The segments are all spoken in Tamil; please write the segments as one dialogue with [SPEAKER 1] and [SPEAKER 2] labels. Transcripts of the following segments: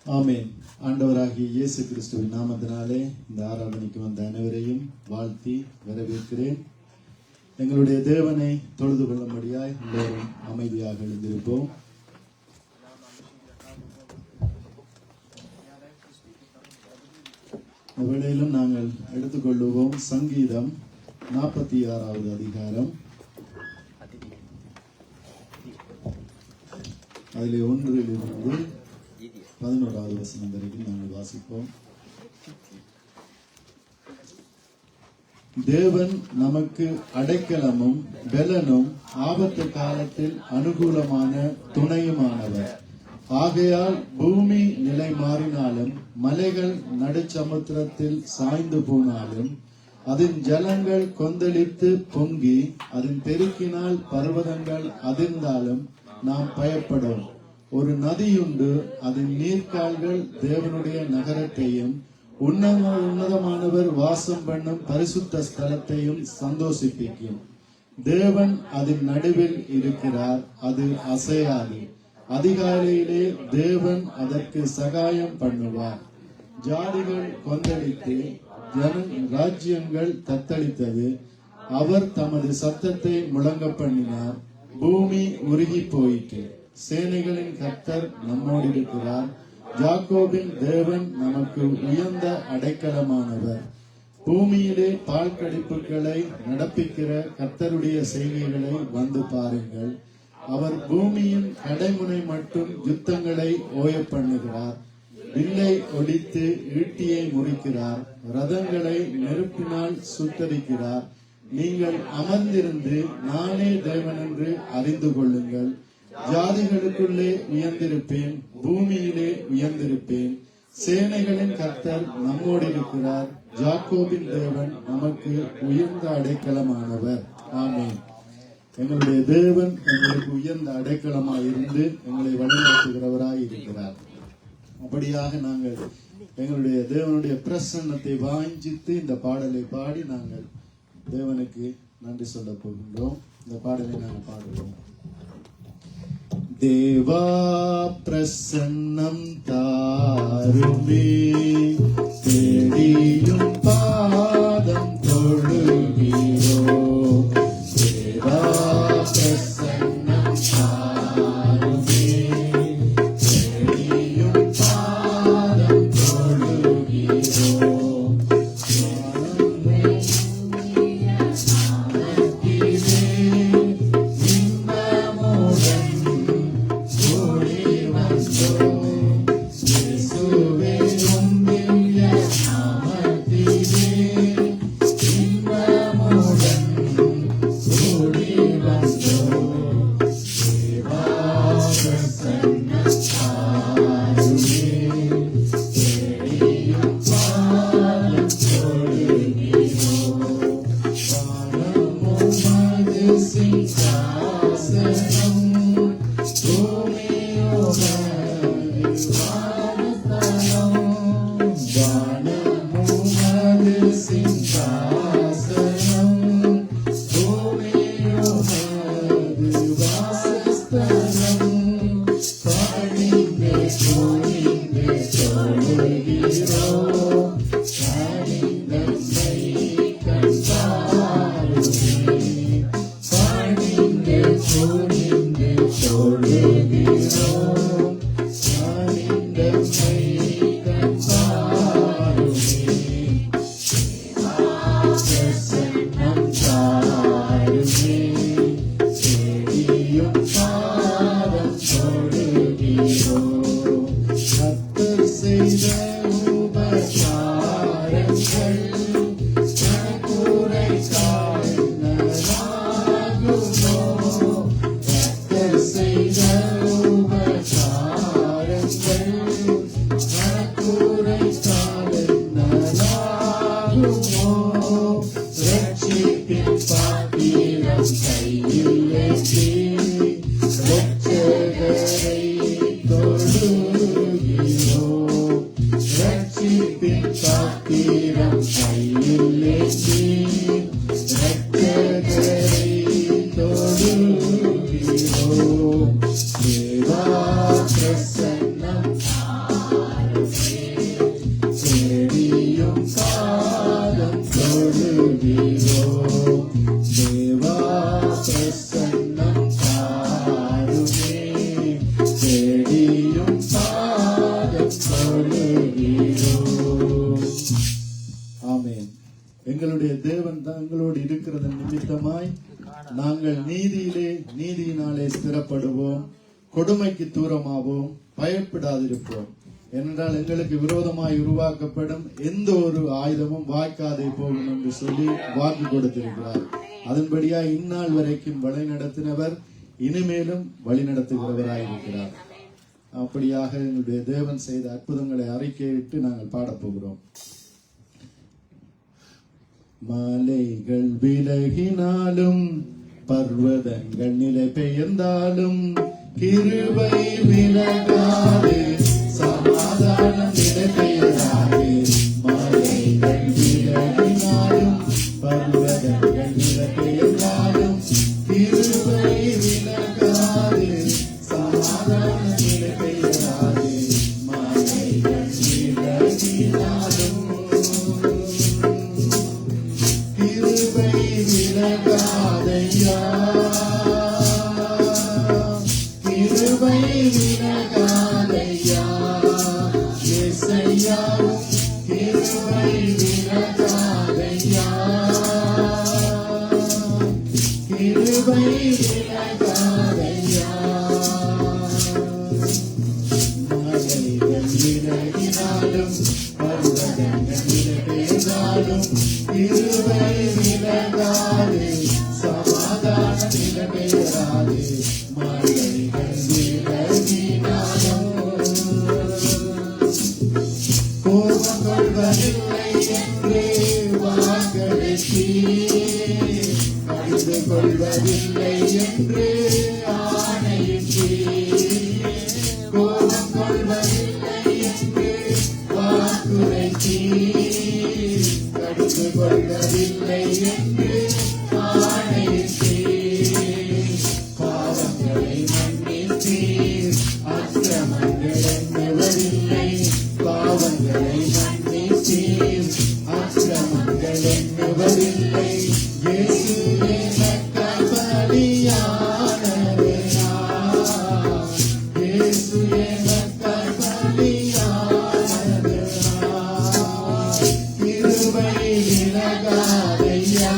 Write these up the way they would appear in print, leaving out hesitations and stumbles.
[SPEAKER 1] ஆமென். ஆண்டவராகிய இயேசு கிறிஸ்துவின் நாமத்தினாலே இந்த ஆராதனைக்கு வந்த அனைவரையும் வாழ்த்தி வரவேற்கிறேன். எங்களுடைய தேவனை தொழுது கொள்ளும்படியாய் எல்லோரும் அமைதியாக எழுந்திருப்போம். வேளையிலும் நாங்கள் எடுத்துக்கொள்ளுவோம் சங்கீதம் 46வது அதிகாரம். அதிலே 1 to 11வது வசனம் வரைக்கும் நாங்கள் வாசிப்போம். தேவன் நமக்கு அடைக்கலமும் பெலனும் ஆபத்து காலத்தில் அனுகூலமான துணையுமானவர். ஆகையால் பூமி நிலை மாறினாலும் மலைகள் நடுச்சமுத்திரத்தில் சாய்ந்து போனாலும் அதன் ஜலங்கள் கொந்தளித்து பொங்கி அதன் பெருக்கினால் பர்வதங்கள் அதிர்ந்தாலும் நாம் பயப்படும். ஒரு நதியுண்டு, அதன் நீர்க்கால்கள் தேவனுடைய நகரத்தையும் உன்னதமானவர் வாசம் பண்ணும் பரிசுத்த ஸ்தலத்தையும் சந்தோஷிப்பிக்கும். தேவன் அதன் நடுவில் இருக்கிறார், அது அசையாது. அதிகாலையிலே தேவன் அதற்கு சகாயம் பண்ணுவார். ஜாதிகள் கொந்தளித்து ராஜ்யங்கள் தத்தளித்தது. அவர் தமது சத்தத்தை முழங்க பண்ணினார். பூமி உருகி போயிற்று. சேனைகளின் கர்த்தர் நம்மோடு இருக்கிறார். யாக்கோபின் தேவன் நமக்கு உயர்ந்த அடைக்கலமானவர். பூமியிலே பால் கடிப்புகளை நடப்பிக்கிற கர்த்தருடைய செய்கைகளை வந்து பாருங்கள். அவர் பூமியின் கடைமுனை மட்டும் யுத்தங்களை ஓய பண்ணுகிறார். வில்லை ஒடித்து ஈட்டியை முறிக்கிறார். ரதங்களை நெருப்பினால் சுட்டரிக்கிறார். நீங்கள் அமர்ந்திருந்து நானே தேவன் என்று அறிந்து கொள்ளுங்கள். ஜாதிகளுக்குள்ளே உயர்ந்திருப்பேன், பூமியிலே உயர்ந்திருப்பேன். சேனைகளின் கர்த்தர் நம்மோடு இருக்கிறார். யாக்கோபின் தேவன் நமக்கு உயர்ந்த அடைக்கலமானவர். ஆமென். எங்களுடைய தேவன் எங்களுக்கு உயர்ந்த அடைக்கலமாய் இருந்து எங்களை வழிநடத்துகிறவராய் இருக்கிறார். அப்படியாக நாங்கள் எங்களுடைய தேவனுடைய பிரசன்னத்தை வாஞ்சித்து இந்த பாடலை பாடி நாங்கள் தேவனுக்கு நன்றி சொல்ல போகின்றோம். இந்த பாடலை நாங்கள் பாடுவோம். தேவா பிரசன்னம் தாருமே, தேடியும் பாதம் தொழுகிறோ. தேவா பிரசன்னம் தாருமே, தேடியும் பாதம் தொழுகிறோ. Let's தேவன் தங்களோடு இருக்கிறது நிமித்தமாய் நாங்கள் நீதியினாலே ஸ்திரப்படுவோம், கொடுமைக்கு தூரமாவோம், பயப்படாதிருப்போம். ஏனென்றால் எங்களுக்கு விரோதமாய் உருவாக்கப்படும் எந்த ஒரு ஆயுதமும் வாய்க்காதே போகும் என்று சொல்லி வாக்கு கொடுத்திருக்கிறார். அதன்படியா இந்நாள் வரைக்கும் வழி நடத்தினவர் இனிமேலும் வழி நடத்துகிறவராயிருக்கிறார். அப்படியாக எங்களுடைய தேவன் செய்த அற்புதங்களை அறிக்கையிட்டு நாங்கள் பாடப்போகிறோம். மலைகள் விலகினாலும் பர்வதங்கள் நிலை பெயர்ந்தாலும் கிருபை விலகாது, சமாதானம் நிலை பெயராது. மலைகள் விலகினாலும் பர்வதங்கள் நிலை பெயர்ந்தாலும் கிருபை விலகாது, சமாதானம் நிலை பெயராது. மலைகள் விலகினாலும் கிருபை விலகாதையா, கிருபை விலகாதையா. இயேசையாவும் கிருபை விலகாதையா, கிருபை விலகாதையா. மலைகள் விலகினாலும் பர்வதங்கள் விலகினாலும் கிருபை விலகாது, சமாதானம் நிலை பெயராது. மலைகள் விலகினாலும் கோபம் கொள்வதில்லை என்று வாக்களித்தீர், கடிந்து கொள்வதில்லை என்று ஆணையிட்டீர். கோபம் கொள்வதில்லை என்று வாக்குரைத்தீர், கடிந்து கொள்வதில்லை என்று ஆணையிட்டீர். பாவங்களை மன்னித்தீர், அக்கிரமங்கள் எண்ணுவதில்லை. பாவங்களை மன்னித்தீர், அக்கிரமங்கள் எண்ணுவதில்லை. இயேசு எனக்காய் பலியானதினால், இயேசு எனக்காய் பலியானதினால் கிருபை விலகாதையா,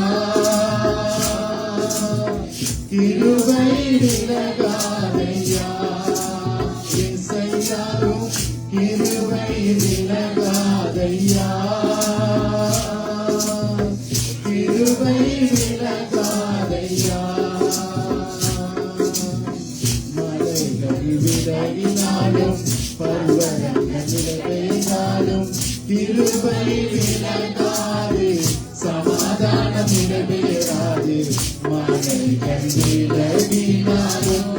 [SPEAKER 1] கிருபை விலகாதையா. இயேசையாவும் கிருபை விலகாதையா, கிருபை விலகாதையா. மலைகள் விலகினாலும் பர்வதங்கள் நிலை பெயர்ந்தாலும் கிருபை விலகாது, சமாதானம் நிலை பெயராது. மலைகள் விலகினாலும்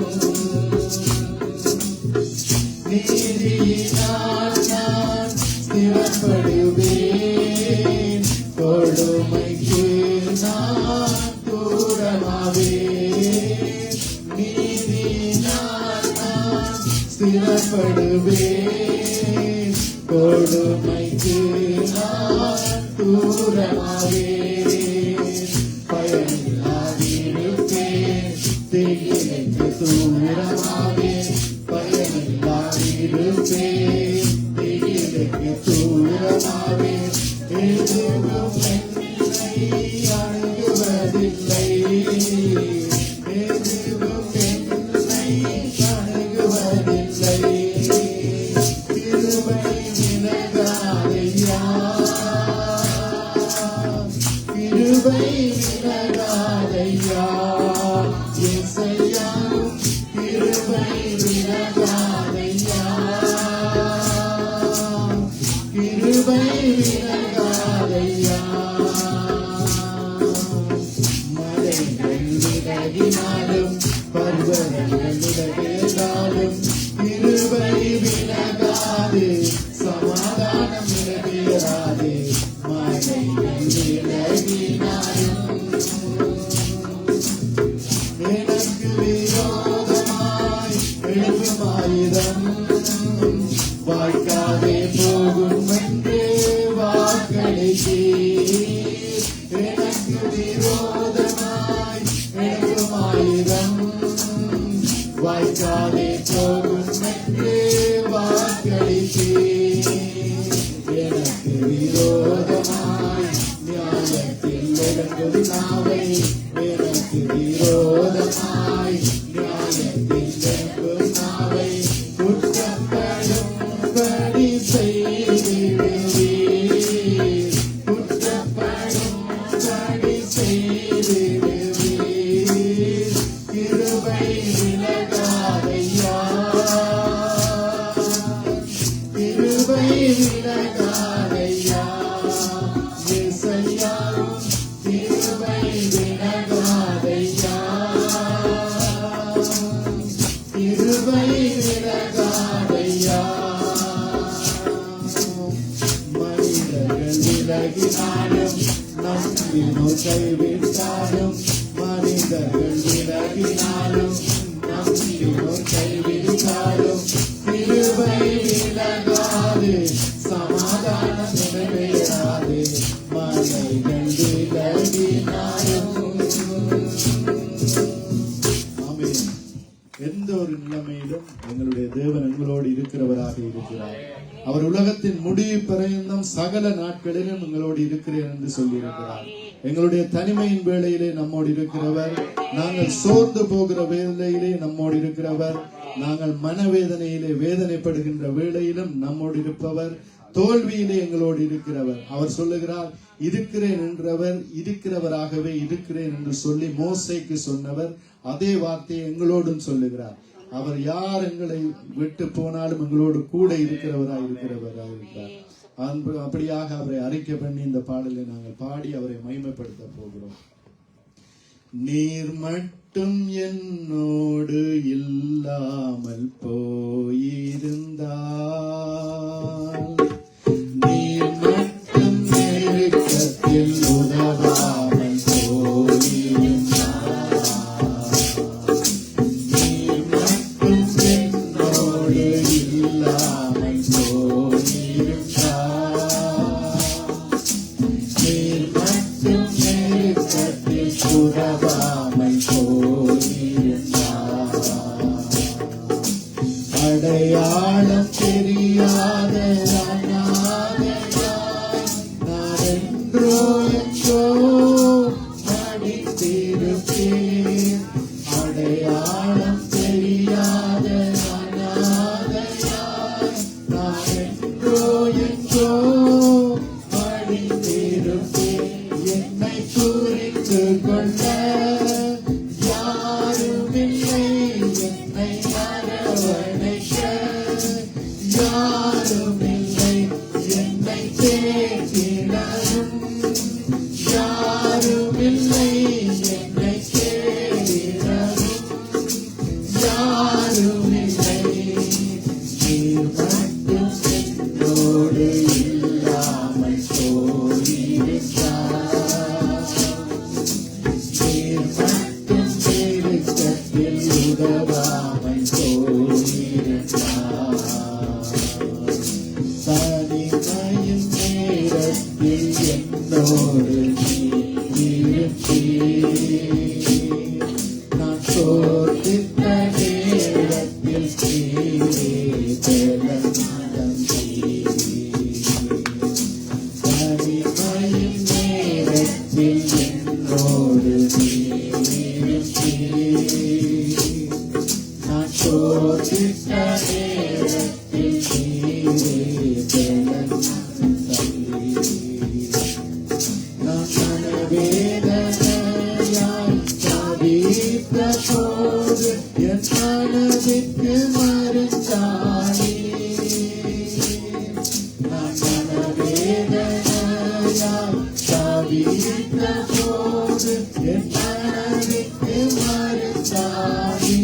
[SPEAKER 1] நீதியினால் நான் ஸ்திரப்படுவேன், கொடுமைக்கு நான் தூரமாவேன். நீதியினால் நான் ஸ்திரப்படுவேன், கொடுமைக்கு நான் தூரமாவேன். பயனில்லாதிருப்பேன், திகிலுக்கு தூரமாவேன். பயனில்லாதிருப்பேன், திகிலுக்கு தூரமாவேன். எதுவும் என்னை அணுகுவதில்லை, எதுவும் என்னை அணுகுவதில்லை. கிருபை விலகாதையா, கிருபை விலகாதையா. இயேசையாவும் கிருபை விலகாதையா, கிருபை விலகாதையா. மலைகள் விலகினாலும் பர்வதங்கள் விலகினாலும் கிருபை விலகாது, சமாதானம் நிலை பெயராது. மலைகள் விலகினாலும் எனக்கு விரோதமாய் எழும்பும் ஆயுதம் வாய்க்காதே போகும் என்று வாக்களித்தீர். எனக்கு விரோதமாய் எழும்பும் ஆயுதம் வாய்க்காதே போகும் என்று வாக்களித்தீர். எனக்கு விரோதமாய் நியாயத்தில் நாவை எனக்கு விரோதமாய் நியாயத்தின் வெறும் நாவை குற்றப்படும்படி செய்திடுவீர், குற்றப்படும்படி செய்திடுவீர். கிருபை விலகாதையா, கிருபை விலகாதையா, இயேசையா கிருபை விலகாதையா, கிருபை விலகாதையா. மனிதர்கள் விலகினாலும் நம்பினோர் கைவிட்டாலும், மனிதர்கள் விலகினாலும் நம்பினோர் கைவிட்டாலும் கிருபை விலகாது, சமாதானம் நிறைவேறாது. மலைகள் விலகினாலும். ஆமென். எந்த ஒரு நிலைமையிலும் எங்களுடைய தேவன் எங்களோடு இருக்கிறவராக இருக்கிறார். அவர் உலகத்தின் முடிவு பரியந்தம் சகல நாட்களிலும் எங்களோடு இருக்கிறேன் என்று சொல்லியிருக்கிறார். எங்களுடைய தனிமையின் வேளையிலே நம்மோடு இருக்கிறவர், நாங்கள் சோர்ந்து போகிற வேளையிலே நம்மோடு இருக்கிறவர், நாங்கள் மனவேதனையிலே வேதனைப்படுகின்ற வேளையிலும் நம்மோடு இருப்பவர், தோல்வியிலே எங்களோடு இருக்கிறவர். அவர் சொல்லுகிறார், இருக்கிறேன் என்றவர் இருக்கிறவராகவே இருக்கிறேன் என்று சொல்லி மோசேக்கு சொன்னவர் அதே வார்த்தையை எங்களோடும் சொல்லுகிறார். அவர் யார் எங்களை விட்டு போனாலும் எங்களோடு கூட இருக்கிறவராய் இருக்கிறார். அப்படியாக அவரை அறிக்கை பண்ணி இந்த பாடலை நாங்கள் பாடி அவரை மகிமைப்படுத்த போகிறோம். நீர் மட்டும் என்னோடு இல்லாமல் போயிருந்தால், நீர் மட்டும் நெருக்கத்தில் உதவாமல் போயிருந்தால், நீர் மட்டும் என்னோடு இல்லாமல் போயிருந்தால், நீர் மட்டும் நெருக்கத்தில் உதவாமல் போயிருந்தால், அடையாளம் தெரியாத அநாதையாய் நான் என்றோ என்றோ நடித்திருப்பேன். அடையாளம் தெரியாத அநாதையாய் நான் என்றோ என்றோ நடித்திருப்பேன். என்னை குறித்து கொள்ள யாருமில்லை, என்னை அரவணைக்க யாருமில்லை, என்னை தேடிடவும் யாருமில்லை, என்னை தேடிடவும் யாருமில்லை. நீர் மட்டும் என்னோடு இல்லாமல் போயிருந்தால், நீர் மட்டும் நெருக்கத்தில் உதவாமல் போயிருந்தால், தனிமையின் நேரத்தில் என்னோடு இருப்பீர். நான் சோர்ந்திட்ட நேரத்தில் தனிமையின் நேரத்தில் என்னோடு இருப்பீர். நான் சோர்ந்திட்ட நேரத்தில் நான் மனவேதனையாய் தவித்த போது என் மனதிற்கு மருந்தானே. நான் மனவேதனையாய் தவித்த போது என் மனதிற்கு மருந்தானே.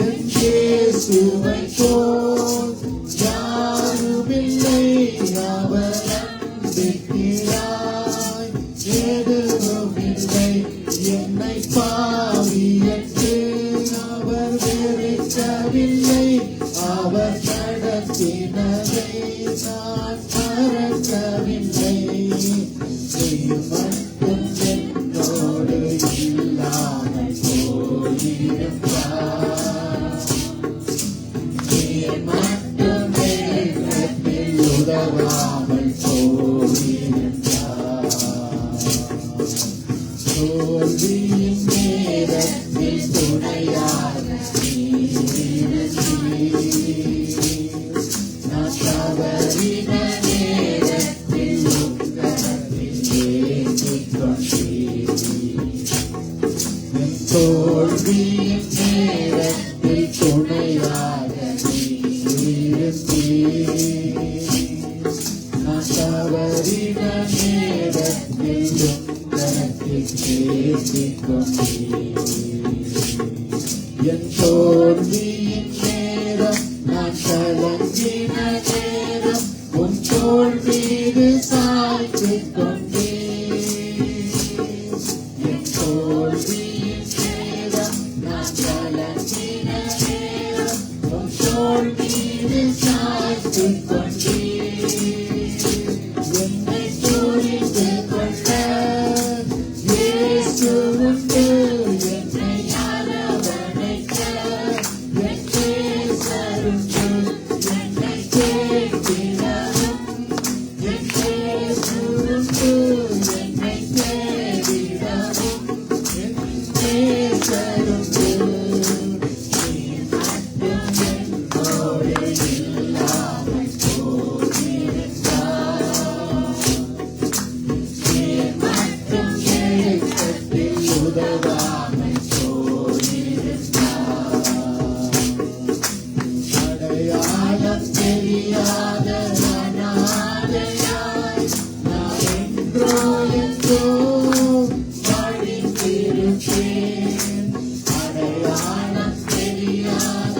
[SPEAKER 1] என் இயேசுவை போல் யாருமில்லை, அவர் அன்பிற்கிறாய் எதுவுமில்லை. என்னை பாவி என்று அவர் வெறுக்கவில்லை, அவர் நடத்தினதை நான் மறக்கவில்லை. நீர் மட்டும் என்னோடு இல்லாமல் போயிருந்தால், நீர் மட்டும் நேரத்தில் உதவாமல் போயிருந்தால், நேரத்தில் உங்கரத்தில் ஏந்திக் கொண்டீர். என் தோல்வியின் நேரத்தில் துணையாக நீர். நான் தவறின நேரத்தில் உங்கரத்தில் ஏந்திக் கொண்டீர். என் தோல்வியின் நேரம் நான் கலங்கின நேரம் உன் தோள் மீது சாய்த்துக் கொண்டேன். என் தோல்வியின் நேரம் நான் கலங்கின நேரம் உன் தோள் மீது சாய்த்துக் கொண்டேன். என்னை புரிந்து கொள்ள இயேசு உண்டு. என்னை அரவணைக்க என் நேசர் உண்டு. என்னை தேடிடவும் என் இயேசு உண்டு. என்னை தேடிடவும் என் நேசர் உண்டு. நீ மட்டும் என்னோடு இல்லாமல் போயிருந்தால், நீ மட்டும் எழுத்தத்தில் உதவாமல் போயிருந்தால், அடையாளம் தெரியாத அனாதையாய் நான் என்றோ வாழ்ந்திருப்பேன். அடையாளம் தெரியாத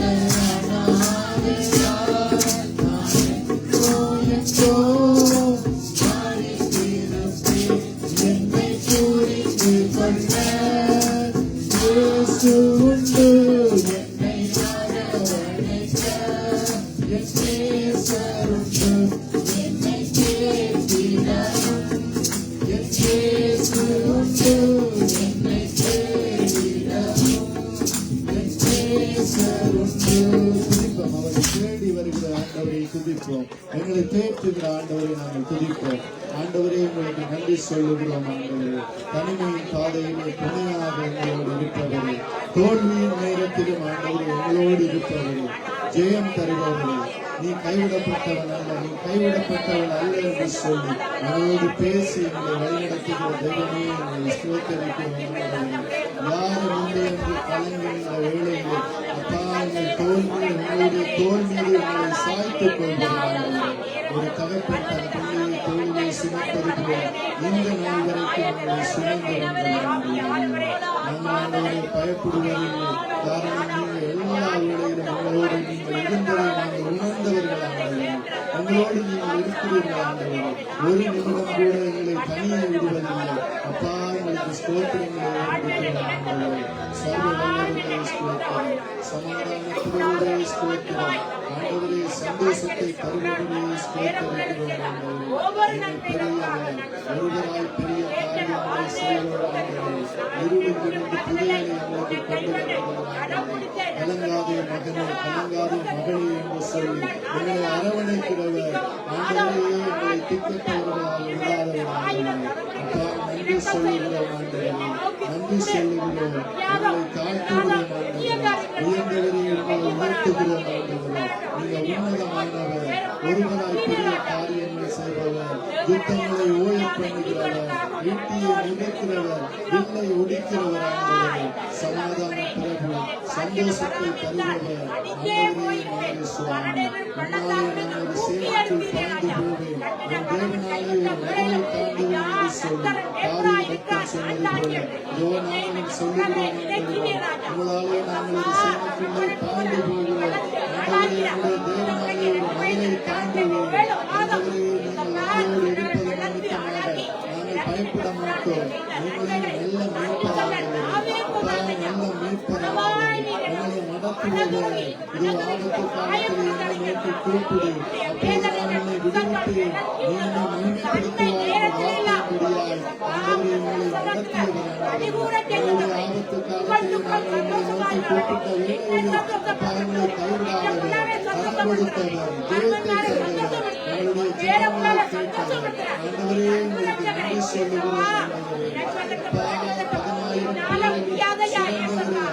[SPEAKER 1] அனாதையாய் நான் என்றோ வாழ்ந்திருப்பேன். என்னை புரிந்து கொள்ள இயேசு உண்டு. என்னை அரவணைக்க என் நேசர் உண்டு. என்னை தேடிடவும் என் இயேசு உண்டு. என்னை தேடிடவும் என் நேசர் உண்டு. துதிப்போம். அவரை தேடி வருகிற ஆண்டவரை துதிப்போம். எங்களை தேற்றுகிற ஆண்டவரை நாங்கள் துதிப்போம். ஆண்டவரே, உங்களுக்கு நன்றி சொல்லுகிறோம். ஆண்டவரே, தனிமையின் பாதையிலே துணையாக எங்களோடு இருப்பவரே, தோல்வியின் நேரத்திலும் ஆண்டவரே எங்களோடு இருப்பவரே, ஜெயம் தருபவரே, நீ கைவிடப்பட்டவன் அல்ல, நீ கைவிடப்பட்டவன் அல்ல என்று சொல்லி எங்களோடு பேசி எங்களை வழிநடத்துகிற தெய்வமே, எங்களை ஸ்தோத்திரிக்கிறோம். யாரும் இல்லை என்று கலங்குகின்ற வேளையிலே அப்பா, எங்கள் உங்களுடைய தோல் மீது எங்களை சாய்த்துக் கொள்கிறோம். ஒரு தகப்பன் தன் பிள்ளையை தோளிலே சுமப்பது போல இந்த நாள் வரைக்கும் எங்களை சுமந்து நாங்கள் பயப்படுவதில்லை. காரணம், நீங்கள் எல்லா வேளையிலும் எங்களோடு நீங்கள் இருந்ததை நாங்கள் உணர்ந்தவர்களாக எங்களோடு நீங்கள் இருக்கிறீர்களாக ஒரு நிமிடம் கூட எங்களை தனியே விடுவதில்லை. அப்பா, உங்களுக்கு ஸ்தோத்திரங்களை ஏற்படுத்துகிறார்கள். சர்வ வல்லவருடைய ஸ்தோத்திரம், சமாதானத்தினுடைய ஸ்தோத்திரம், ஆண்டவரே சந்தோஷத்தை தருவதுடைய ஸ்தோத்திரிக்கிறோம். ஒருவராய் பெரிய காரியங்களை செய்வதாகவும் இருளிலிருந்து புதியலை எங்களுக்கு கொண்டு கலங்காதே மகனே, கலங்காதே மகளே என்று சொல்லி எங்களை அரவணைக்கிறவர், ஆண்டவரையே எங்களை திக்கற்றவர்களாக இல்லாதவர்களாக அப்பா நன்றி சொல்லுகிறோம். ஆண்டவரே நன்றி சொல்லுகிறோம். எங்களை தாழ்த்துகிறோம். உயர்ந்தவரை எங்களை உயர்த்துகிறோம். ஆண்டவரே, நீங்க உன்னதமானவர், ஒருவராய் பெரிய காரியங்களை செய்பவர், யுத்தங்களை ஓய பண்ணுகிறவர், ஈட்டியை நினைக்கிறவர், வில்லை ஒடிக்கிறவர், ஆண்டவரே சமாதான பிரபு, சந்தோஷத்தை தருபவர், ஆண்டவரே நன்றி சுவாமி. உன்னாலே நான் ஒரு சேவத்தில் பாய்ந்து போவேன், என் தேவனாலே ஒரு மகளை தாண்டுவேன் என்று சொல்லி தாவீது பக்தன் சொன்னது போல இதோ நாங்களும் சொல்லுகிறோம். உங்களாலே நாங்கள் ஒரு சேவத்திலே பாய்ந்து போகிறோம். ஆண்டவரே, என்னுடைய தேவனாலே ஒரு மகளை தாண்டுவோம். ஆண்டவரே, நீங்கள் நம்மோடு இருப்பது நிமித்தமாக நாங்கள் பயப்பட மாட்டோம். நீங்களே நல்ல மீட்பராக, நல்ல மீட்பராக எங்களை நடத்துவதே. இது ஆபத்து காலத்தில் என்னை நோக்கி கூப்பிடு, அப்போது நான் என்னை விடுவித்து நீ என்னை மகிமைப்படுத்துவாய் வார்த்தையின்படியாய். ஆண்டவரே, எங்களை நடத்தியவராக எங்களுடைய ஆபத்து காலத்தில் நாங்கள் என்னை நோக்கி கூப்பிட்ட வேளையில் அப்பா எங்களை கைவிடாதவர், கரம் கொடுத்தவர், ஜெயத்தை தந்தவர், எங்களுடைய ஜெபங்களை கேட்டவர். ஆண்டவரே, உங்களுக்கு நன்றி சொல்லுகிறோம்.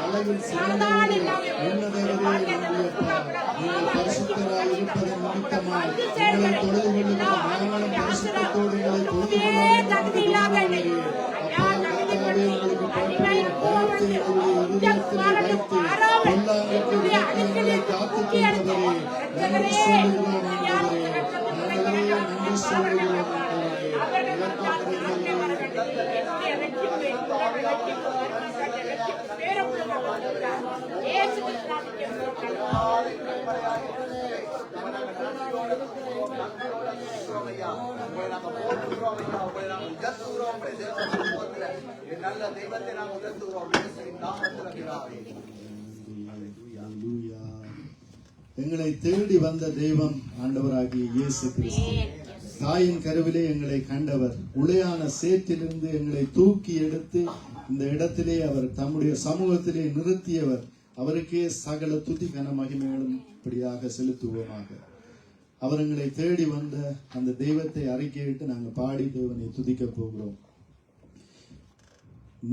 [SPEAKER 1] அளவில் சிறந்தவரே, உன்னதவரே, நன்றியப்பா. நீங்கள் பரிசுத்தராய் இருப்பதன் நிமித்தமாய் எங்களை தொழுது
[SPEAKER 2] உயர்த்துகிறோம் ஐயா, உங்களை நாங்கள் உயர்த்துகிறோம். உங்களுடைய தேவ சமூகத்துல என் நல்ல தெய்வத்தை நாங்கள் உயர்த்துகிறோம். இயேசுவின் நாமத்தில் பிதாவே.
[SPEAKER 1] அல்லேலூயா. எங்களை தேடி வந்த தெய்வம் ஆண்டவராகிய இயேசு கிறிஸ்து. தாயின் கருவிலே எங்களை கண்டவர். உளையான சேற்றிலிருந்து எங்களை தூக்கி எடுத்து இந்த இடத்திலே அவர் தம்முடைய சமூகத்திலே நிறுத்தியவர். அவருக்கே சகல துதி கன மகிமைகளும் இப்படியாக செலுத்துவோமாக. அவர் எங்களை தேடி வந்த அந்த தெய்வத்தை அறிக்கையிட்டு நாங்கள் பாடி தேவனை துதிக்க போகிறோம்.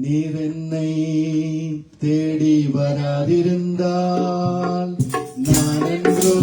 [SPEAKER 1] நீர் என்னை தேடி வராதிருந்தால் நான் என்றோ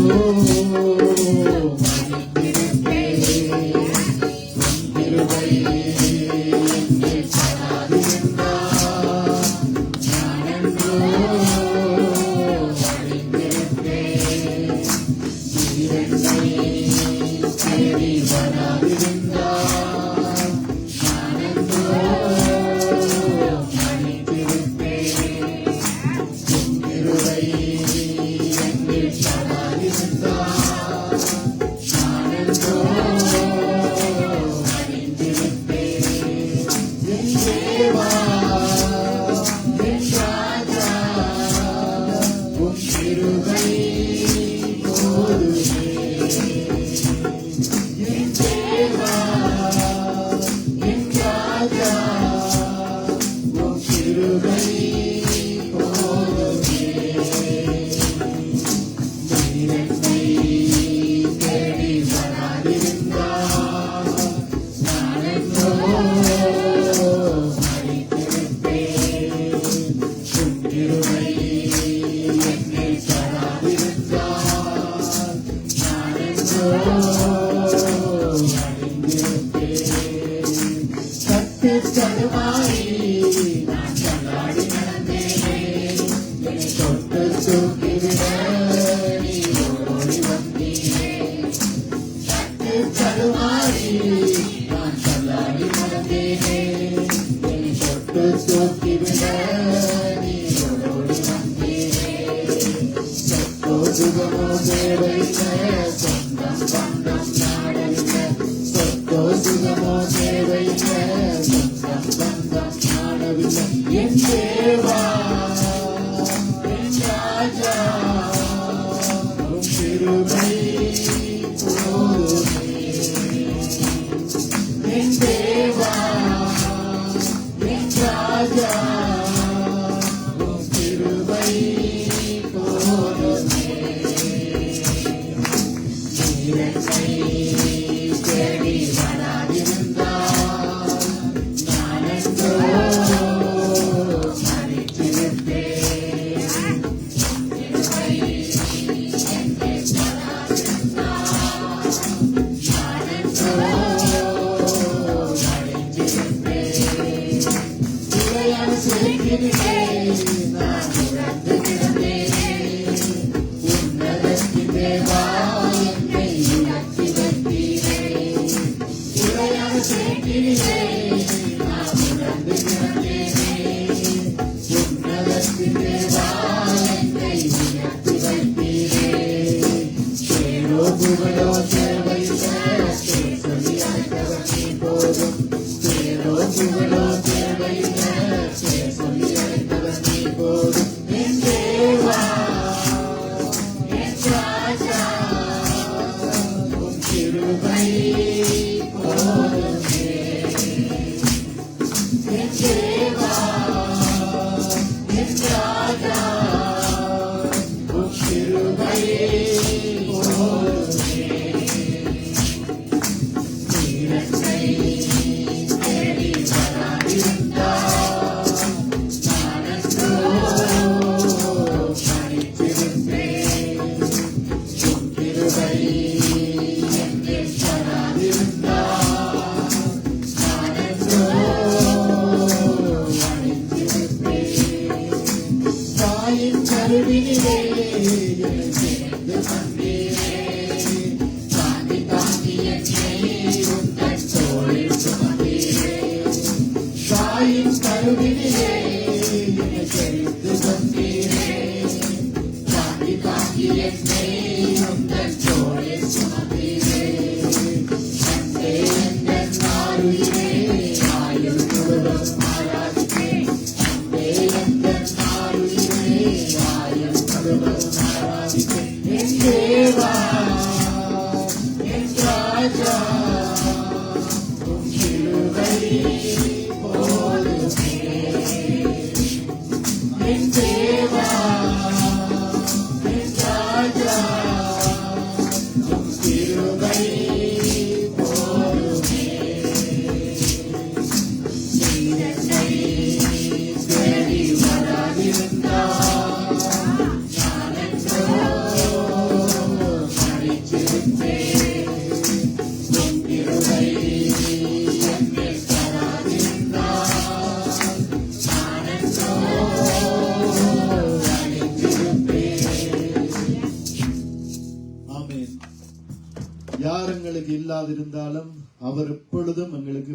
[SPEAKER 1] யார் எங்களுக்கு இல்லாதிருந்தாலும் அவர் எப்பொழுதும் எங்களுக்கு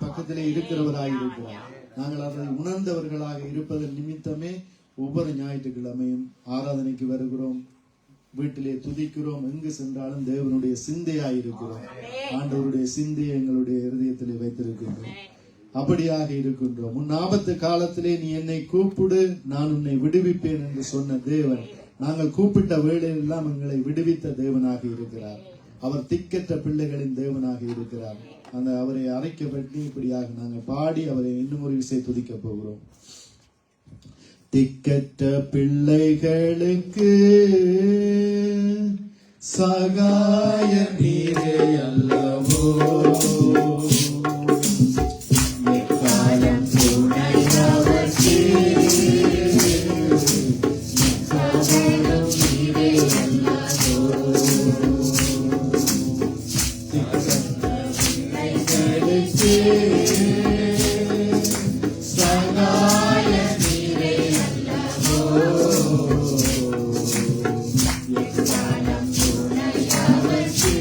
[SPEAKER 1] பக்கத்திலே இருக்கிறவராய் இருக்கிறார். நாங்கள் அதை உணர்ந்தவர்களாக இருப்பதன் நிமித்தமே ஒவ்வொரு ஞாயிற்றுக்கிழமையும் ஆராதனைக்கு வருகிறோம், வீட்டிலே துதிக்கிறோம், எங்கு சென்றாலும் தேவனுடைய சிந்தையாய் இருக்கிறோம். ஆண்டவருடைய சிந்தையை எங்களுடைய இருதயத்திலே வைத்திருக்கின்றோம். அப்படியாக இருக்கின்றோம். உன் ஆபத்து காலத்திலே நீ என்னை கூப்பிடு, நான் உன்னை விடுவிப்பேன் என்று சொன்ன தேவன் நாங்கள் கூப்பிட்ட வேளையெல்லாம் எங்களை விடுவித்த தேவனாக இருக்கிறார். அவர் திக்கற்ற பிள்ளைகளின் தேவனாக இருக்கிறார். அந்த அவரை அழைக்கப்பட்டு இப்படியாக நாங்கள் பாடி அவரை இன்னும் ஒரு விஷயம் துதிக்க போகிறோம். திக்கற்ற பிள்ளைகளுக்கு சகாய நீரே அல்லவோ, எக்காலம் துணையவர்க்கு நீரே அல்லவோ, திக்கற்ற பிள்ளைகளுக்கு சகாய நீரே அல்லவோ, எக்காலம் துணையவர்க்கு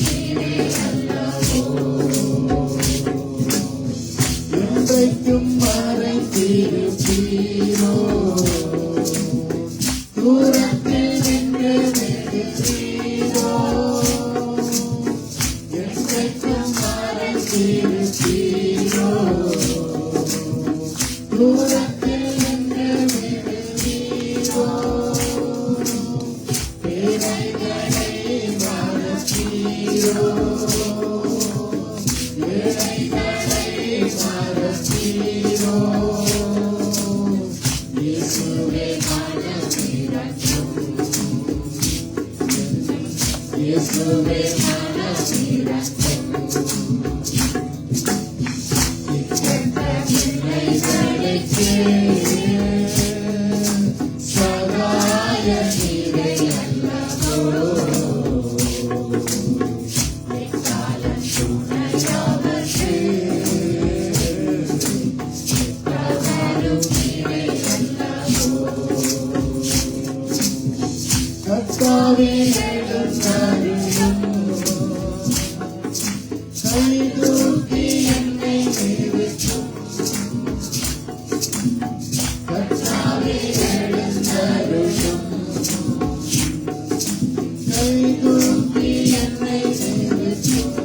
[SPEAKER 1] நீரே அல்லவோ, என்றைக்கும் மறைந்திருப்பீரோ, தூரத்தில் நின்று நிற்கிறீரோ, என்றைக்கும் மறைந்திருப்பீரோ, தூரத்தில் நின்று நிற்கிறீரோ, பேரைகளை மறப்பீரோ, ஏழைகளை மறப்பீரோ, இயேசுவே மனமிரங்கும், இயேசுவே மனமிரங்கும், திக்கற்ற பிள்ளைகளுக்கு சகாய நீரே அல்லவோ, எக்காலம் துணையவர்க்கு நீரே அல்லவோ, கர்த்தாவே எழுந்தருளும், கைதூக்கி என்னை நிறுத்தும், கர்த்தாவே எழுந்தருளும், கைதூக்கி என்னை நிறுத்தும்,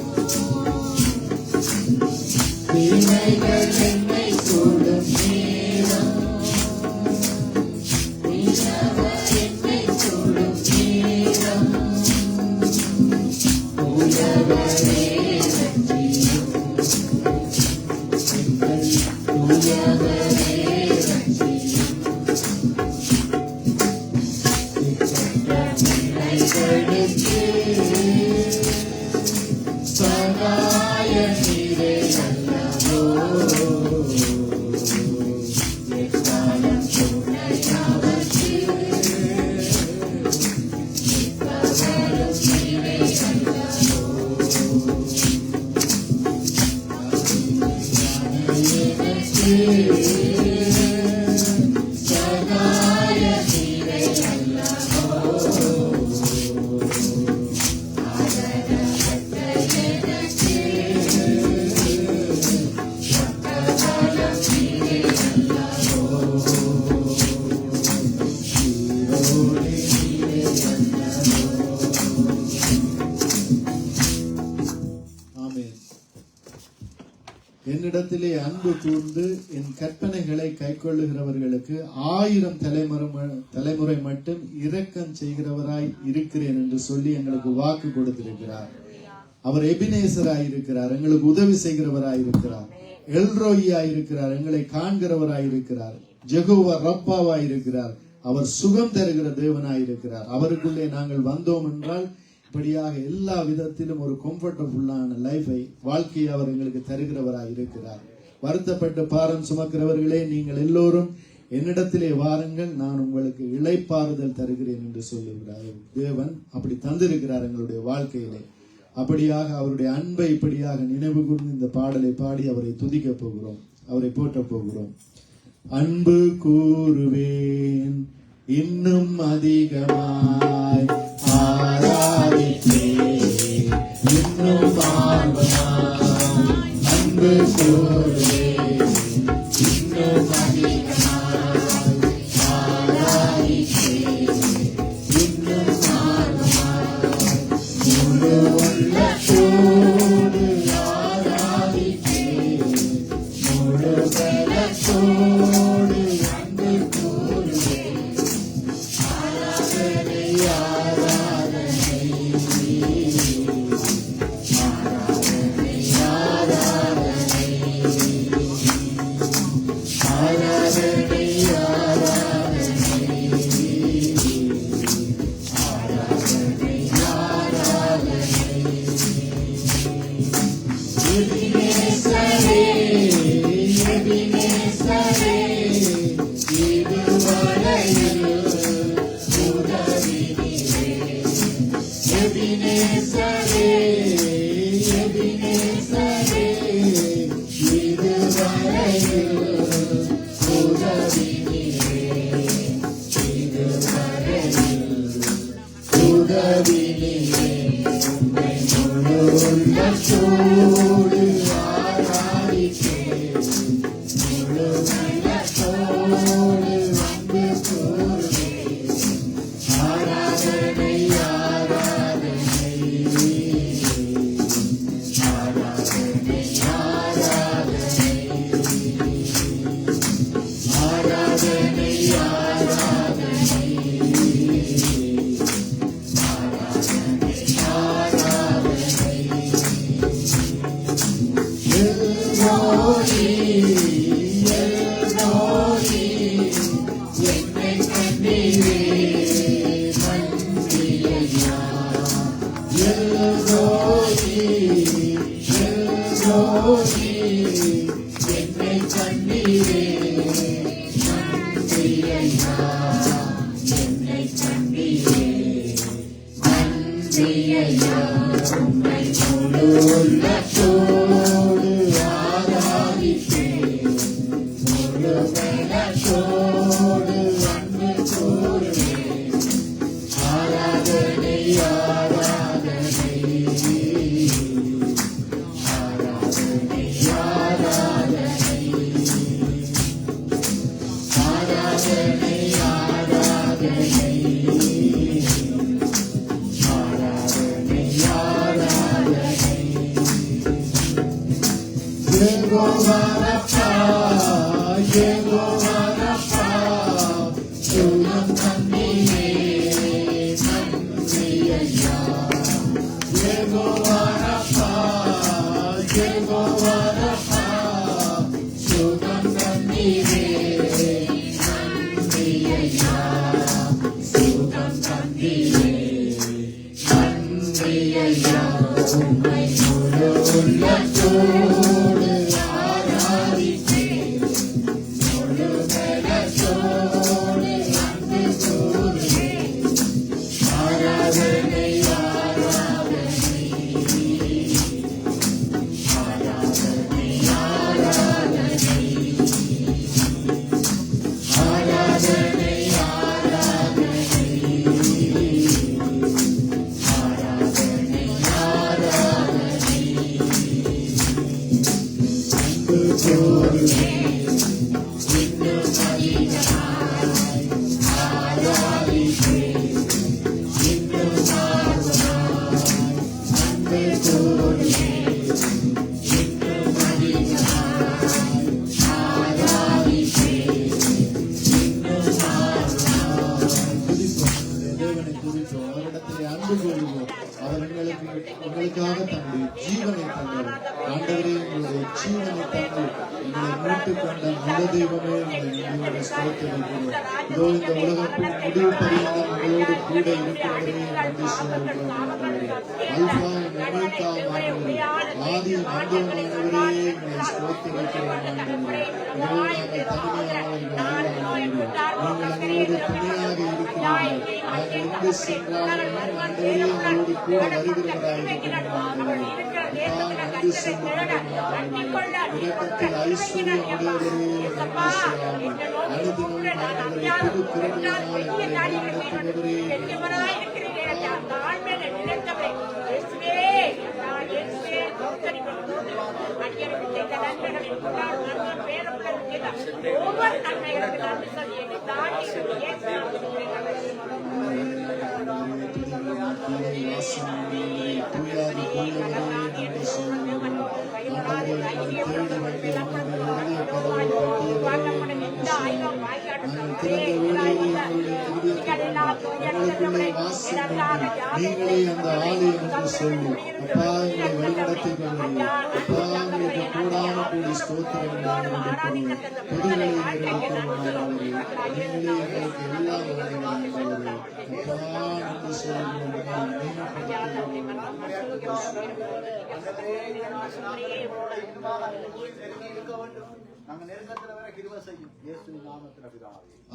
[SPEAKER 1] தீமைகள் என்னை சூடும் நேரம், தீயவர் என்னை சூடும் நேரம், தூயவரே ரட்சியும், எங்கள் தூயவரே ரட்சியும், திக்கற்ற பிள்ளைகளுக்கு சகாய நீரே அல்லவோ, எக்காலம் துணையவர்க்கு நிற்பவரும் நீரே அல்லவோ, எனக்கு சகாய நீரே அல்லவோ, ஆதரவற்ற எனக்கு பக்கபலம் நீரே அல்லவோ, உயிரோடு நீரே அல்லவோ. ஆமென். என்னிடத்திலே அன்பு கூர்ந்து என் கற்பனைகளை கைக்கொள்ளுகிறவர்களுக்கு 1000 தலைமுறை மட்டும் இரக்கம் செய்கிறவராய் இருக்கிறேன் என்று சொல்லி எங்களுக்கு வாக்கு கொடுத்திருக்கிறார். அவர் எபினேசராய் இருக்கிறார், எங்களுக்கு உதவி செய்கிறவராய் இருக்கிறார். எல்ரோயியாய் இருக்கிறார், எங்களை காண்கிறவராய் இருக்கிறார். ஜெகோவா ரப்பாவாய் இருக்கிறார், அவர் சுகம் தருகிற தேவனாய் இருக்கிறார். அவருக்குள்ளே நாங்கள் வந்தோம் என்றால் இப்படியாக எல்லா விதத்திலும் ஒரு கம்ஃபர்டபுளான லைஃபை, வாழ்க்கையை அவர் எங்களுக்கு தருகிறவராய் இருக்கிறார். வருத்தப்பட்டு பாரம் சுமக்கிறவர்களே, நீங்கள் எல்லோரும் என்னிடத்திலே வாருங்கள், நான் உங்களுக்கு இளைப்பாறுதல் தருகிறேன் என்று சொல்லுகிறார் தேவன். அப்படி தந்திருக்கிறார் எங்களுடைய வாழ்க்கையிலே. அப்படியாக அவருடைய அன்பை இப்படியாக நினைவு கூர்ந்து இந்த பாடலை பாடி அவரை துதிக்க போகிறோம், அவரை போற்ற போகிறோம். அன்பு கூறுவேன் இன்னும் அதிகமாய் ஆராதிப்பே, இன்னும் ஆர்வமாய் அன்பு கூறுவே, இன்னும் அதிகமாய் ஆராதிப்பே, இன்னும் ஆர்வமாய் முழு உள்ளத்தோடு ஆராதிப்பே, முழு பலத்தோடு அன்பு கூறுவே. ஆராதனை ஆராதனை ஆராதனை எபினேசரே, எபினேசரே, இதுவரையில் உதவினீரே. எபினேசரே, எபினேசரே, இதுவரையில் உதவினீரே. இதுவரையில் உதவினீரே. உம்மை முழு உள்ளத்தோடு ஆராதிப்பேன், முழு உள்ளத்தோடு அன்பு கூறுவேன். ஆராதனை ஆராதனை ஆராதனை ஆராதனை ஆராதனை எல்ரோயி, எல்ரோயி, என்னை கண்டீரே, நன்றி ஐயா. எல்ரோயி, எல்ரோயி, என்னை கண்டீரே, நன்றி ஐயா. என்னை கண்டீரே, நன்றி ஐயா. உம்மை முழு உள்ளத்தோடு ஆராதிப்பேன், முழு பலத்தோடு அன்பு கூறுவேன். ஆராதனை ஆராதனை ஆராதனை ஆராதனை ஆராதனை ஆராதனை ஆராதனை ஆராதனை. யெகோவா ரப்பா, யெகோவா ரப்பா, சுகம் தந்தீரே, நன்றி ஐயா. யெகோவா ரப்பா, யெகோவா ரப்பா, சுகம் தந்தீரே, நன்றி ஐயா. சுகம் தந்தீரே, நன்றி ஐயா. உம்மை முழு உள்ளத்தோடு ஆராதிப்பேன், முழு பலத்தோடு அன்பு கூறுவேன். ஆராதனை ஆராதனை ஆராதனை ஆராதனை ஆராதனை ஆராதனை ஆராதனை அன்பு கூறுவேன், இன்னும் அதிகமாய் ஆராதிப்பேன், இன்னும் ஆர்வமாய் அன்பு கூறுவேன், இன்னும் அதிகமாய் ஆராதிப்பேன், இன்னும் ஆர்வமாய் தேவனை துதிப்போம், அவரிடத்திலே அன்பு கூறுவோம். அவர் எங்களுக்காக தன்னுடைய ஜீவனை தந்தார். ஆண்டவரே, உங்களுடைய ஜீவனை தந்து எங்களை மீட்டுக் கொண்ட நல்ல தெய்வமே, உங்களை நன்றியோடு ஸ்தோத்திரிக்கிறோம். இதோ இந்த உலகத்தின் முடிவு பரியந்தம் எங்களோடு கூட இருக்கிறவரே, நன்றி சொல்கிறோம் ஆண்டவரே. அல்பா ஒமேகாவானவரே, ஆதி அந்தமானவரே, எங்களை ஸ்தோத்திரிக்கிறோம் ஆண்டவரே. இதோ நாங்கள் தனிமையானவர்கள் அல்ல ஆண்டவரே. நீங்கள் எங்களோடு துணையாக இருக்கிறீர்கள். நாங்கள் எங்கு சென்றாலும் ஆண்டவரே எங்களோடு கூட வருகிறவராக இருக்கிறீர்கள் ஆண்டவரே. நன்றி சொல்லுகிறேன். இரக்கத்தில் ஐஸ்வர்யம் உடையவரே, நன்றி சுவாமி. அனுதினமும் ஆண்டவரே, புது கிருபையினால் எங்களை வழிநடத்துகிறவரே, தூயாதி தூயவரே, நன்றி சொல்லுகிறேன். ஆண்டவரே, எங்களை தேடி வந்து எங்களுடைய இதய கதவை தட்டியவரே, நன்றி சுவாமி. நாங்கள் திறந்த வேளையிலே எங்களுடைய இதயத்தை எங்களுக்குள்ளே வாசம் பண்ணி நீங்களே அந்த ஆலயம் என்று சொல்லி அப்பா எங்களை வழிநடத்துகிறவரே, அப்பா எங்களுக்கு கூடான கூடி ஸ்தோத்திரம் பொதுகளை எங்களுக்கு நீங்களே எங்களுக்கு எல்லா வேலைகளும் அப்பா நன்றி சொல்லுகிறோம்.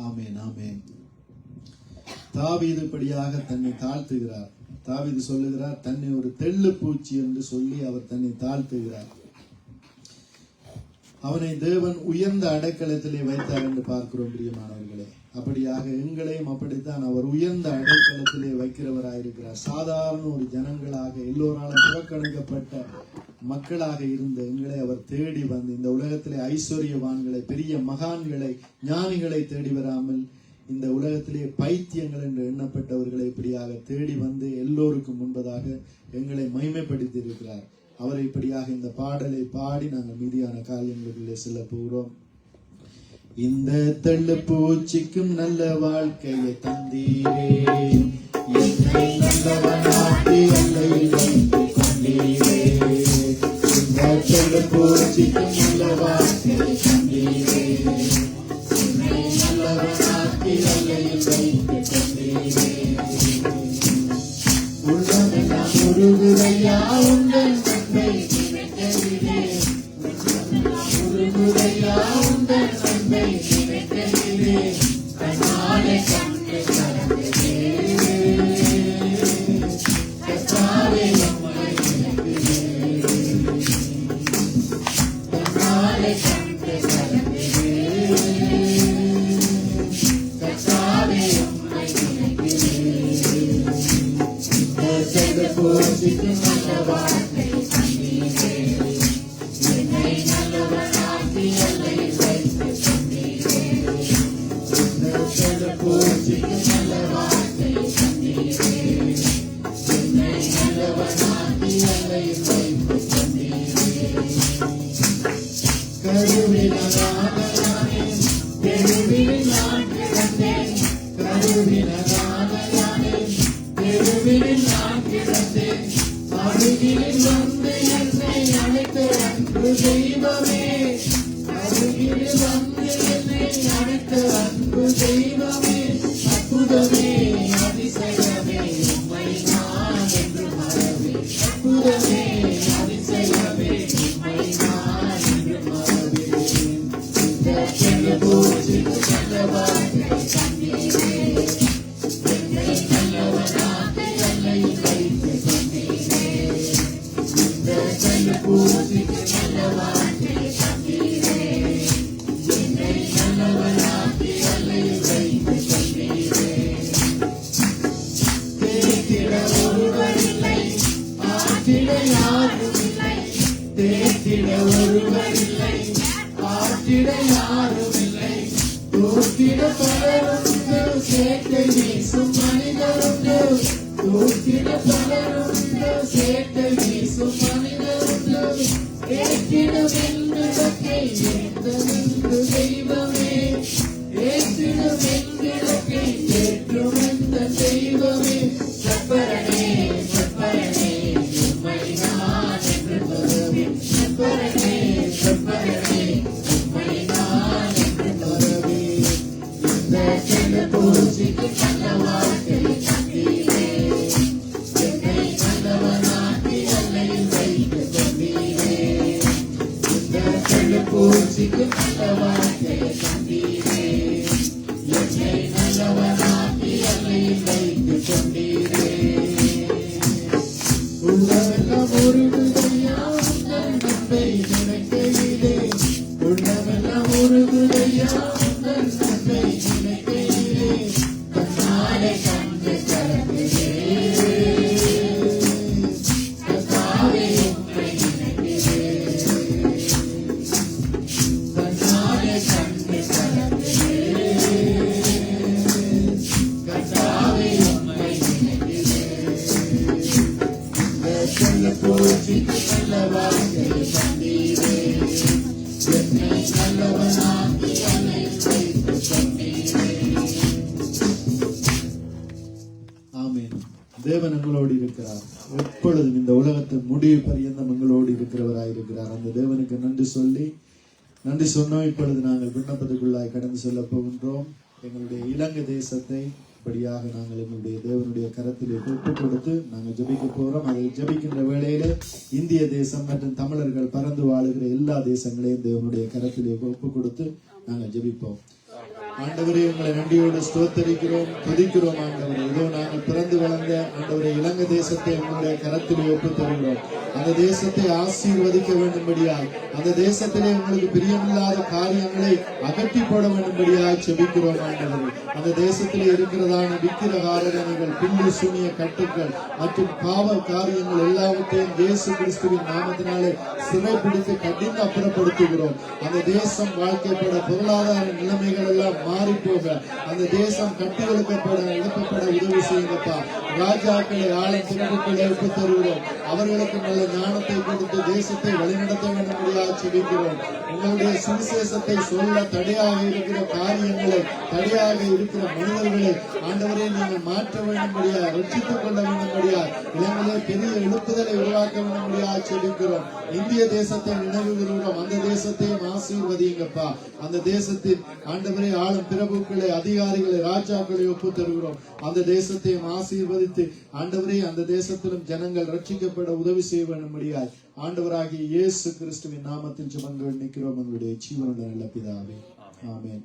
[SPEAKER 1] ஆமென், ஆமென். தாவீது படியாக தன்னை தாழ்த்துகிறார். தாவீது சொல்லுகிறார், தன்னை ஒரு தெள்ளு பூச்சி என்று சொல்லி அவர் தன்னை தாழ்த்துகிறார். அவனை தேவன் உயர்ந்த அடைக்கலத்திலே வைத்தார் என்று பார்க்கிறோம் பிரியமானவர்களே. அப்படியாக எங்களையும் அப்படித்தான் அவர் உயர்ந்த அடைக்கலத்திலே வைக்கிறவராயிருக்கிறார். சாதாரண ஒரு ஜனங்களாக எல்லோராலும் புறக்கணிக்கப்பட்ட மக்களாக இருந்த எங்களை அவர் தேடி வந்து இந்த உலகத்திலே ஐஸ்வர்யவான்களை, பெரிய மகான்களை, ஞானிகளை தேடி வராமல் இந்த உலகத்திலே பைத்தியங்கள் என்று எண்ணப்பட்டவர்களை இப்படியாக தேடி வந்து எல்லோருக்கும் முன்பதாக எங்களை மகிமைப்படுத்தி இருக்கிறார். அவரை இப்படியாக இந்த பாடலை பாடி நாங்கள் மீதியான காரியங்களுக்குள்ளே செல்ல போகிறோம். இந்த தெள்ளு பூச்சிக்கும் நல்ல வாழ்க்கையை தந்தீரே, என்னை நல்லவனாக்கி எல்லையில் வைத்துக் கொண்டீரே. இந்த தெள்ளு பூச்சிக்கும் நல்ல வாழ்க்கையை தந்தீரே, என்னை நல்லவனாக்கி எல்லையில் வைத்துக் கொண்டீரே. உள்ளமெல்லாம் உருகுதையா உங்கள் நன்மை நினைக்கிறீரே, உருகுதையா உங்கள் நன்மை நினைக்கிறீரே. கண்ணாலே கண்டு கலங்குகிறே, கர்த்தாவே உம்மை நினைக்கிறேன். கண்ணாலே கண்டு கலங்குகிறே, கர்த்தாவே உம்மை நினைக்கிறேன். இந்த பூச்சிக்கு நல்ல வார்த்தை தந்தீரே, என்னை நல்லவனாக்கி எல்லையில் வைத்துக் கொண்டீரே. இந்த பூச்சிக்கு நல்ல வார்த்தை தந்தீரே, என்னை நல்லவனாக்கி எல்லையில் வைத்துக் கொண்டீரே. கருவினரானே தெருவில் நான் கிடந்தேன், கருவினரானே தெருவில் நான் கிடந்தேன். அருகில் வந்து என்னை அழைத்த அன்பு தெய்வமே, அருகில் வந்து என்னை அழைத்த அன்பு தெய்வமே. அற்புதமே அதிசயமே உம்மை நான் என்று மறவே, அற்புதமே அதிசயமே உம்மை நான் என்று மறவேன். இந்த தெள்ளு பூச்சிக்கு நல்ல வார்த்தை தந்தீரே, என்னை நல்லவனாக்கி எல்லையில் வைத்துக் கொண்டீரே. இந்த தெள்ளு பூச்சிக்கு நல்ல வார்த்தை தந்தீரே, என்னை நல்லவனாக்கி எல்லையில் வைத்துக் கொண்டீரே. தேற்றிட ஒருவர் இல்லை, ஆற்றிட யாரும் இல்லை. தேற்றிட ஒருவர் இல்லை, ஆற்றிட யாரும் இல்லை. தூக்கிட பலருண்டு, சேட்டை வீசும் மனிதருண்டு. தூக்கிட பலருண்டு, சேட்டை வீசும் மனிதருண்டு. ஏற்றிடும் என்கிழக்கை ஏற்றமென்று தெய்வமே, ஏற்றிடும் என்கிழக்கை ஏற்றும் என்ற தெய்வமே. கற்பரனே கற்பரனே உம்மை நான் என்று மறவேன். கற்பரனே கற்பரனே உம்மை நான் என்று மறவேன். இந்த தெள்ளு பூச்சிக்கு நல்ல வாழ்க்கை தந்தீரே, என்னை நல்ல வாழ்க்கை தந்தீரே, என்னை நல்லவனாக்கி அனைத்தையும் சொன்னீரே. ஆமென். தேவன் எங்களோடு இருக்கிறார். எப்பொழுதும் இந்த உலகத்தின் முடிவு பரியந்தம் எங்களோடு இருக்கிறவராயிருக்கிறார். அந்த தேவனுக்கு நன்றி சொன்னோம். இப்பொழுது நாங்கள் விண்ணப்பத்துக்குள்ளாய் கடந்து செல்ல போகின்றோம். எங்களுடைய இலங்கை தேசத்தை படியாக நாங்கள் எங்களுடைய தேவனுடைய கரத்திலே ஒப்புக் கொடுத்து நாங்கள் ஜெபிக்க போறோம். அதை ஜெபிக்கின்ற வேளையில இந்திய தேசம் மற்றும் தமிழர்கள் பறந்து வாழுகிற எல்லா தேசங்களையும் தேவனுடைய கரத்திலே ஒப்புக் கொடுத்து நாங்கள் ஜெபிப்போம். ஆண்டவரே, உங்களை நன்றியோடு ஸ்தோத்தரிக்கிறோம், துதிக்கிறோம். ஆண்டவரே, இதோ நாங்கள் பிறந்து வளர்ந்த ஆண்டவரே இலங்கை தேசத்தை உங்களுடைய கரத்திலே ஒப்புத் தருகிறோம். அந்த தேசத்தை ஆசீர்வதிக்க வேண்டும்படியாய், அந்த தேசத்திலே உங்களுக்கு பிரியமில்லாத காரியங்களை அகற்றி போட வேண்டும்படியாய் செபிக்கிறோம். ஆண்டவரே, அந்த தேசத்திலே இருக்கிறதான விக்கிரக ஆராதனைகள், பில்லு சூனிய கட்டுக்கள் மற்றும் பாவ காரியங்கள் எல்லாவற்றையும் இயேசு கிறிஸ்துவின் நாமத்தினாலே சிறைப்பிடித்து கடிந்து அப்புறப்படுத்துகிறோம். அந்த தேசம் வாழ்க்கைப்பட, பொருளாதார நிலைமைகள் எல்லாம் மாறி போக, அந்த தேசம் கட்டியெழுப்பப்பட எழுப்பப்பட உதவி செய்யுங்கப்பா. ராஜாக்களை ஆளும் பிறப்புகளை ஒப்புத் தருகிறோம். அவர்களுக்கு நல்ல ஞானத்தை கொடுத்து தேசத்தை வழிநடத்த வேண்டும்படியாக செபிக்கிறோம். உங்களுடைய சுவிசேஷத்தை சொல்ல தடையாக இருக்கிற காரியங்களை, தடையாக இருக்கிற மனிதர்களை ஆண்டவரே நீங்கள் மாற்ற வேண்டும்படியாக, ரட்சித்துக் கொள்ள வேண்டும்படியாக, இளங்களே பெரிய எழுப்புதலை உருவாக்க வேண்டும்படியாக செபிக்கிறோம். இந்திய தேசத்தை நினைவுகிறோம். அந்த தேசத்தையும் ஆசீர்வதிங்கப்பா. அந்த தேசத்தின் ஆண்டவரே ஆளும் பிரபுக்களை, அதிகாரிகளை, ராஜாக்களை ஒப்பு தருகிறோம். அந்த தேசத்தையும் ஆசீர்வதித்து ஆண்டவரே அந்த தேசத்திலும் ஜனங்கள் ரட்சிக்கப்பட உதவி செய்ய வேண்டும்படியாய் ஆண்டவராகிய இயேசு கிறிஸ்துவின் நாமத்தில் ஜெபங்கள் நிற்கிறோம் எங்களுடைய ஜீவனுடைய நல்ல பிதாவே, ஆமென்.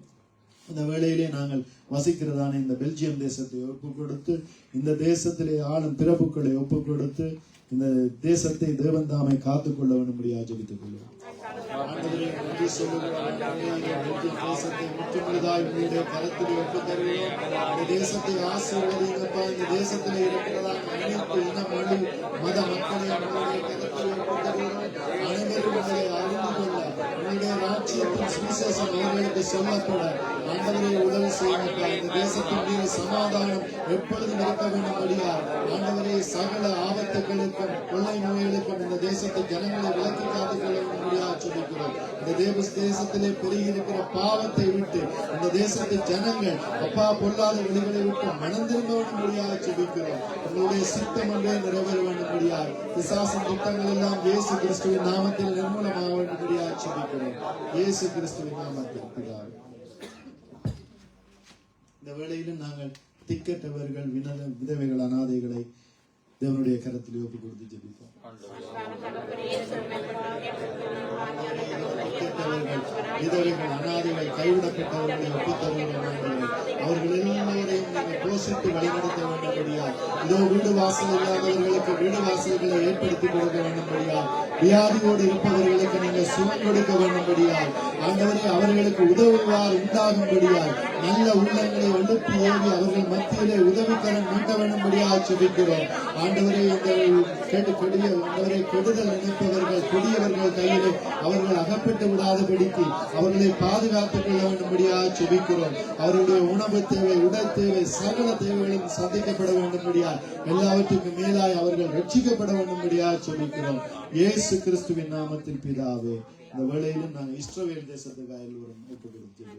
[SPEAKER 1] இந்த வேளையிலே நாங்கள் வசிக்கிறதான இந்த பெல்ஜியம் தேசத்தை ஒப்பு கொடுத்து, இந்த தேசத்திலே ஆளும் பிரபுக்களை ஒப்பு கொடுத்து, இந்த தேசத்தை தேவன் தாமை காத்துக்கொள்ள வேண்டும்படியாக ஜெபித்துக் கொள்வோம். ஆண்டவரே, நன்றி சொல்லுகிறோம். தேசத்தை முற்றுமுழுதாய் உங்களுடைய கரத்திலே ஒப்பு தருகிறோம். இந்த தேசத்தை ஆசீர்வதிங்கப்பா. இந்த தேசத்திலே இருக்கிறதான அனைத்து இன, மொழி, மத மக்களை உங்களுடைய கரத்திலே ஒப்பு தருகிறோம். அனைவரும் உங்களை அறிந்து கொள்ள, உங்களுடைய ராஜ்யத்தின் சுவிசேஷம் அவர்களுக்கு சொல்லப்பட ஆண்டவரை உதவி செய்யுங்கப்பா. இந்த தேசத்தின் மீது சமாதானம் எப்பொழுதும் இருக்க வேண்டும்படியா ஆண்டவரே சகல ஆபத்துகளுக்கும் கொள்ளை நோய்களுக்கும் இந்த தேசத்தை ஜனங்களை விலக்கி காத்துக் கொள்ள வேண்டும்படியா சொல்லிக்கிறோம். இந்த தேசத்திலே பெருகி இருக்கிற பாவத்தை விட்டு இந்த தேசத்தை ஜனங்கள் அப்பா பொல்லாத வழிகளை விட்டு மனம் திரும்ப வேண்டும்படியாக சொல்லிக்கிறோம். உங்களுடைய சித்தம் ஒன்றே நிறைவேற வேண்டும்படியாக பிசாசின் திட்டங்கள் எல்லாம் இயேசு கிறிஸ்துவின் நாமத்தில் நிர்மூலமாக வேண்டும்படியாக சொல்லிக்கிறோம். இயேசு கிறிஸ்துவின் நாமத்தில் பிதாவே. இந்த வேளையிலும் நாங்கள் திக்கற்றவர்கள், விதவைகள், அனாதைகளை தேவனுடைய கரத்தில் ஒப்பு கொடுத்து ஜெபிப்போம். விதவைகள், அனாதைகள், கைவிடப்பட்டவர்களை ஒப்புத்தருகிறோம். அவர்கள் எல்லோரையும் நீங்கள் போஷித்து வழிநடத்த வேண்டும்படியால், இதோ வீடு வாசல் இல்லாதவர்களுக்கு வீடு வாசல்களை ஏற்படுத்தி கொடுக்க வேண்டும்படியால், வியாதியோடு இருப்பவர்களுக்கு நீங்கள் சுகம் கொடுக்க வேண்டும்படியால், ஆண்டவரே அவர்களுக்கு உதவுவார் உண்டாகும்படியால், நல்ல உள்ளங்களை எழுப்பி ஏவி அவர்கள் மத்தியிலே உதவிக்கரம் நீட்ட வேண்டும்படியாக செபிக்கிறோம். ஆண்டவரே, இந்த கெடுதல் நினைப்பவர்கள், கொடியவர்கள் கையிலே அவர்கள் அகப்பட்டு விடாதபடிக்கு அவர்களை பாதுகாத்துக் கொள்ள வேண்டும்படியாக செபிக்கிறோம். அவருடைய உணவு தேவை, உடல் தேவை, சகல தேவைகளும் சந்திக்கப்பட வேண்டும்படியால், எல்லாவற்றுக்கும் மேலாய் அவர்கள் ரட்சிக்கப்பட வேண்டும்படியாக செபிக்கிறோம். இயேசு கிறிஸ்துவின் நாமத்தில் பிதாவே. இந்த வேளையிலும் நாங்கள் இஸ்ரவேல் தேசத்துக்காக எல்லோரும் ஒப்பு கொடுத்தோம்.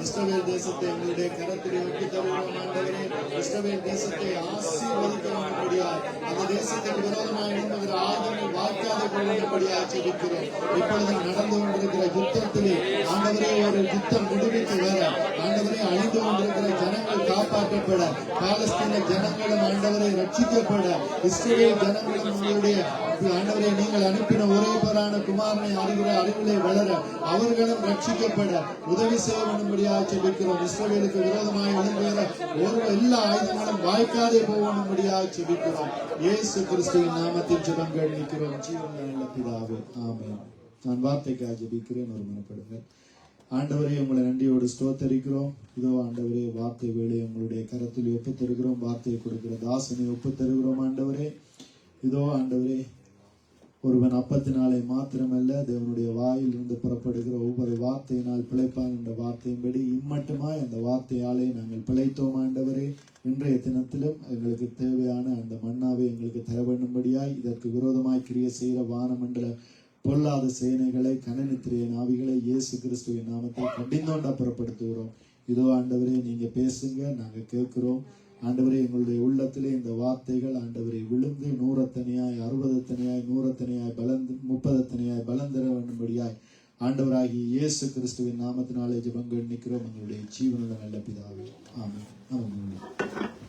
[SPEAKER 1] இஸ்ரவேல் தேசத்தை எங்களுடைய கரத்திலே ஒப்பு தருகிறோம். ஆண்டவரே, இஸ்ரவேல் தேசத்தை ஆசீர்வதிக்க வேண்டும்படியால், அந்த தேசத்துக்கு விரோதமாக எழும்புகிற ஆயுதங்கள் வாய்க்காத கொள்ளும்படியாக செபிக்கிறோம். இப்பொழுது நடந்து கொண்டிருக்கிற யுத்தத்திலே ஆண்டவரே ஒரு யுத்தம் முடிவுக்கு வர, ஆண்டவரே அழிந்து கொண்டிருக்கிற ஜனங்கள் காப்பாற்றப்பட, பாலஸ்தீன ஜனங்களும் ஆண்டவரை ரட்சிக்கப்பட, இஸ்ரவேல் ஜனங்களும் உங்களுடைய ஆண்டவரை நீங்கள் அனுப்பின ஒரே பேரான குமாரனை அறிகிற அறிவிலே வளர, அவர்களும் ரட்சிக்கப்பட உதவி செய்ய வேண்டும்படியாக செபிக்கிறோம். இஸ்ரவேலுக்கு விரோதமாக எழும்புகிற எல்லா ஆயுதங்களும் வாய்க்காதே போகணும்படியாக செபிக்கிறோம். இயேசு கிறிஸ்துவின் நாமத்தில் ஜெபங்கள் நிற்கிறோம். ஜீவனுள்ள பிதாவே, ஆமென். நான் வார்த்தைக்காக ஜெபிக்கிறேன். ஒரு மனப்படுங்கள். ஆண்டவரே, உங்களை நன்றியோடு ஸ்தோத்தரிக்கிறோம். இதோ ஆண்டவரே, வார்த்தை வேலை உங்களுடைய கரத்தில் ஒப்பு தருகிறோம். வார்த்தையை கொடுக்கிற தாசனை ஒப்பு தருகிறோம். ஆண்டவரே, இதோ ஆண்டவரே, ஒருவன் அப்பத்தினாலே மாத்திரமல்ல தேவனுடைய வாயில் இருந்து புறப்படுகிற ஒவ்வொரு வார்த்தையினால் பிழைப்பான் என்ற வார்த்தையின்படி இம்மட்டுமாய் அந்த வார்த்தையாலே நாங்கள் பிழைத்தோம் ஆண்டவரே. இன்றைய தினத்திலும் எங்களுக்கு தேவையான அந்த மன்னாவை எங்களுக்கு தர வேண்டும்படியாய் இதற்கு விரோதமாய் கிரியை செய்கிற வானமண்டல பொல்லாத சேனைகளை கனநித்திரையின் ஆவிகளை இயேசு கிறிஸ்துவின் நாமத்தை கடிந்தோண்டா புறப்படுத்துகிறோம். இதோ ஆண்டவரே நீங்க பேசுங்க, நாங்க கேட்கிறோம். ஆண்டவரே எங்களுடைய உள்ளத்திலே இந்த வார்த்தைகள் ஆண்டவரை விழுந்து 100 60 100 பலந்து 30 பலம் தர வேண்டும்படியாய் ஆண்டவராகிய இயேசு கிறிஸ்துவின் நாமத்தினாலே ஜெபங்கள் நிற்கிறோம் எங்களுடைய ஜீவனுள்ள நல்ல பிதாவே. ஆமென். ஆமென்.